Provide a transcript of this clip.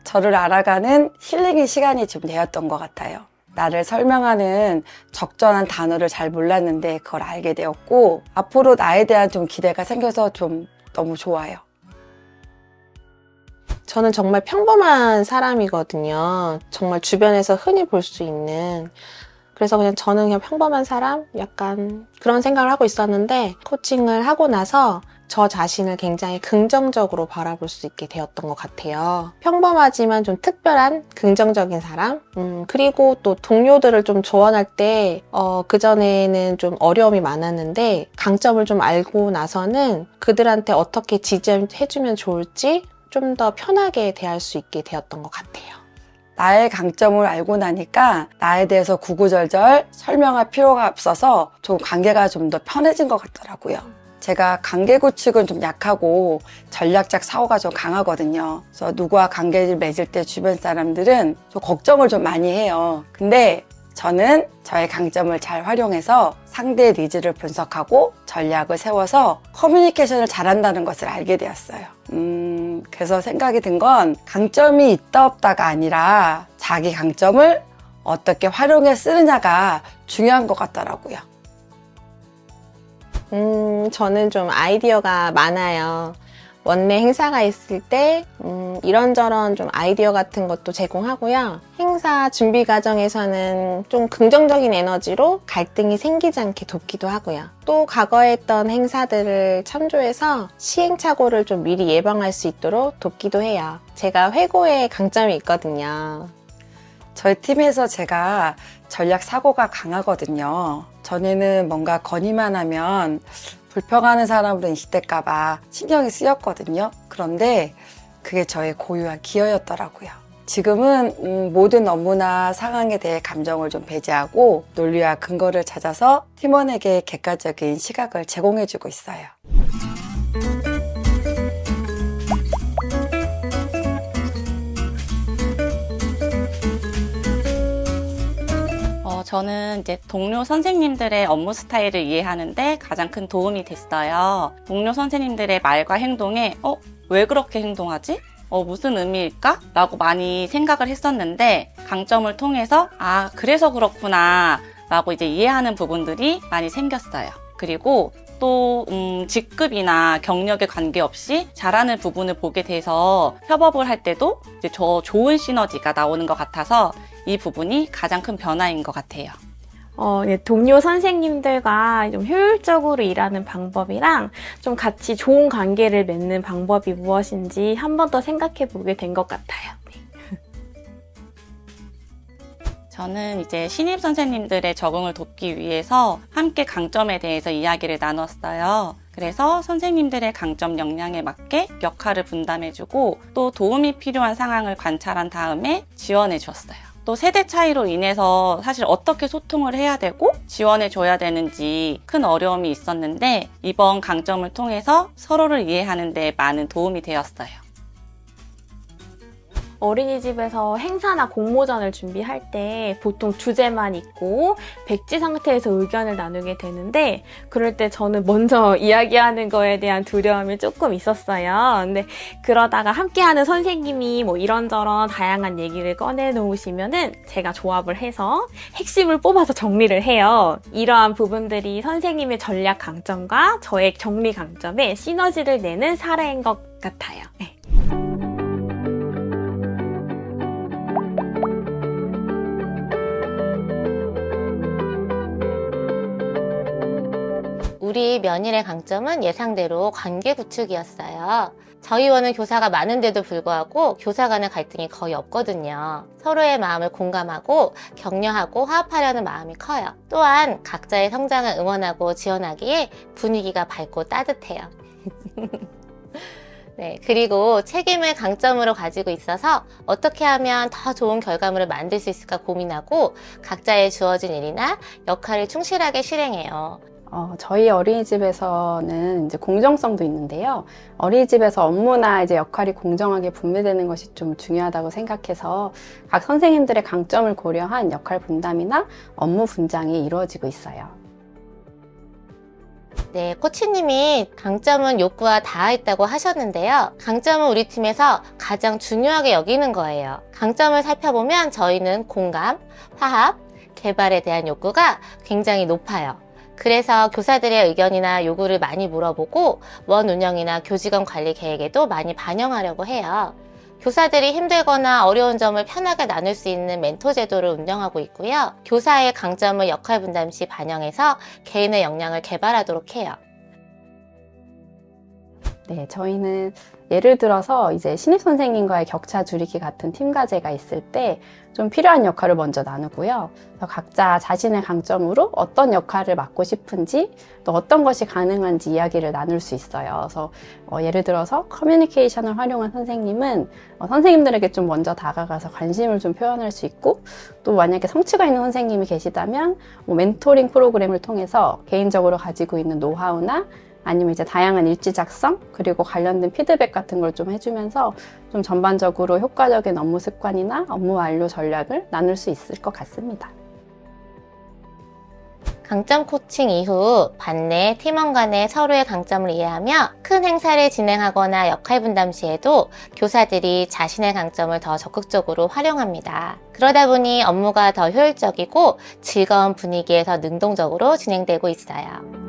저를 알아가는 힐링의 시간이 좀 되었던 것 같아요. 나를 설명하는 적절한 단어를 잘 몰랐는데 그걸 알게 되었고, 앞으로 나에 대한 좀 기대가 생겨서 좀 너무 좋아요. 저는 정말 평범한 사람이거든요. 정말 주변에서 흔히 볼 수 있는. 그래서 저는 그냥 평범한 사람? 약간 그런 생각을 하고 있었는데, 코칭을 하고 나서 저 자신을 굉장히 긍정적으로 바라볼 수 있게 되었던 것 같아요. 평범하지만 좀 특별한 긍정적인 사람? 그리고 또 동료들을 좀 조언할 때 그전에는 좀 어려움이 많았는데 강점을 좀 알고 나서는 그들한테 어떻게 지지해주면 좋을지 좀 더 편하게 대할 수 있게 되었던 것 같아요. 나의 강점을 알고 나니까 나에 대해서 구구절절 설명할 필요가 없어서 좀 관계가 좀 더 편해진 것 같더라고요. 제가 관계 구축은 좀 약하고 전략적 사고가 좀 강하거든요. 그래서 누구와 관계를 맺을 때 주변 사람들은 좀 걱정을 좀 많이 해요. 근데 저는 저의 강점을 잘 활용해서 상대의 니즈를 분석하고 전략을 세워서 커뮤니케이션을 잘한다는 것을 알게 되었어요. 그래서 생각이 든 건 강점이 있다 없다가 아니라 자기 강점을 어떻게 활용해 쓰느냐가 중요한 것 같더라고요. 저는 좀 아이디어가 많아요. 원내 행사가 있을 때 이런저런 좀 아이디어 같은 것도 제공하고요. 행사 준비 과정에서는 좀 긍정적인 에너지로 갈등이 생기지 않게 돕기도 하고요. 또 과거에 했던 행사들을 참조해서 시행착오를 좀 미리 예방할 수 있도록 돕기도 해요. 제가 회고에 강점이 있거든요. 저희 팀에서 제가 전략 사고가 강하거든요. 전에는 뭔가 건의만 하면 불평하는 사람으로 인식될까봐 신경이 쓰였거든요. 그런데 그게 저의 고유한 기여였더라고요. 지금은 모든 업무나 상황에 대해 감정을 좀 배제하고 논리와 근거를 찾아서 팀원에게 객관적인 시각을 제공해주고 있어요. 저는 이제 동료 선생님들의 업무 스타일을 이해하는데 가장 큰 도움이 됐어요. 동료 선생님들의 말과 행동에 왜 그렇게 행동하지? 무슨 의미일까? 라고 많이 생각을 했었는데 강점을 통해서 그래서 그렇구나 라고 이제 이해하는 부분들이 많이 생겼어요. 그리고 또 직급이나 경력에 관계없이 잘하는 부분을 보게 돼서 협업을 할 때도 이제 더 좋은 시너지가 나오는 것 같아서 이 부분이 가장 큰 변화인 것 같아요. 동료 선생님들과 좀 효율적으로 일하는 방법이랑 좀 같이 좋은 관계를 맺는 방법이 무엇인지 한 번 더 생각해 보게 된 것 같아요. 저는 이제 신입 선생님들의 적응을 돕기 위해서 함께 강점에 대해서 이야기를 나눴어요. 그래서 선생님들의 강점 역량에 맞게 역할을 분담해주고 또 도움이 필요한 상황을 관찰한 다음에 지원해 줬어요. 또 세대 차이로 인해서 사실 어떻게 소통을 해야 되고 지원해 줘야 되는지 큰 어려움이 있었는데 이번 강점을 통해서 서로를 이해하는 데 많은 도움이 되었어요. 어린이집에서 행사나 공모전을 준비할 때 보통 주제만 있고 백지 상태에서 의견을 나누게 되는데 그럴 때 저는 먼저 이야기하는 거에 대한 두려움이 조금 있었어요. 근데 그러다가 함께하는 선생님이 뭐 이런저런 다양한 얘기를 꺼내 놓으시면은 제가 조합을 해서 핵심을 뽑아서 정리를 해요. 이러한 부분들이 선생님의 전략 강점과 저의 정리 강점에 시너지를 내는 사례인 것 같아요. 네. 우리 면일의 강점은 예상대로 관계 구축이었어요. 저희 원은 교사가 많은데도 불구하고 교사 간의 갈등이 거의 없거든요. 서로의 마음을 공감하고 격려하고 화합하려는 마음이 커요. 또한 각자의 성장을 응원하고 지원하기에 분위기가 밝고 따뜻해요. 네, 그리고 책임을 강점으로 가지고 있어서 어떻게 하면 더 좋은 결과물을 만들 수 있을까 고민하고 각자의 주어진 일이나 역할을 충실하게 실행해요. 저희 어린이집에서는 이제 공정성도 있는데요. 어린이집에서 업무나 이제 역할이 공정하게 분배되는 것이 좀 중요하다고 생각해서 각 선생님들의 강점을 고려한 역할 분담이나 업무 분장이 이루어지고 있어요. 네, 코치님이 강점은 욕구와 다하있다고 하셨는데요. 강점은 우리 팀에서 가장 중요하게 여기는 거예요. 강점을 살펴보면 저희는 공감, 화합, 개발에 대한 욕구가 굉장히 높아요. 그래서 교사들의 의견이나 요구를 많이 물어보고 원 운영이나 교직원 관리 계획에도 많이 반영하려고 해요. 교사들이 힘들거나 어려운 점을 편하게 나눌 수 있는 멘토 제도를 운영하고 있고요. 교사의 강점을 역할 분담 시 반영해서 개인의 역량을 개발하도록 해요. 네, 저희는 예를 들어서 이제 신입 선생님과의 격차 줄이기 같은 팀 과제가 있을 때 좀 필요한 역할을 먼저 나누고요. 그래서 각자 자신의 강점으로 어떤 역할을 맡고 싶은지 또 어떤 것이 가능한지 이야기를 나눌 수 있어요. 그래서 예를 들어서 커뮤니케이션을 활용한 선생님은 선생님들에게 좀 먼저 다가가서 관심을 좀 표현할 수 있고 또 만약에 성취가 있는 선생님이 계시다면 멘토링 프로그램을 통해서 개인적으로 가지고 있는 노하우나 아니면 이제 다양한 일지 작성 그리고 관련된 피드백 같은 걸 좀 해주면서 좀 전반적으로 효과적인 업무 습관이나 업무 완료 전략을 나눌 수 있을 것 같습니다. 강점 코칭 이후 반내 팀원 간의 서로의 강점을 이해하며 큰 행사를 진행하거나 역할 분담 시에도 교사들이 자신의 강점을 더 적극적으로 활용합니다. 그러다 보니 업무가 더 효율적이고 즐거운 분위기에서 능동적으로 진행되고 있어요.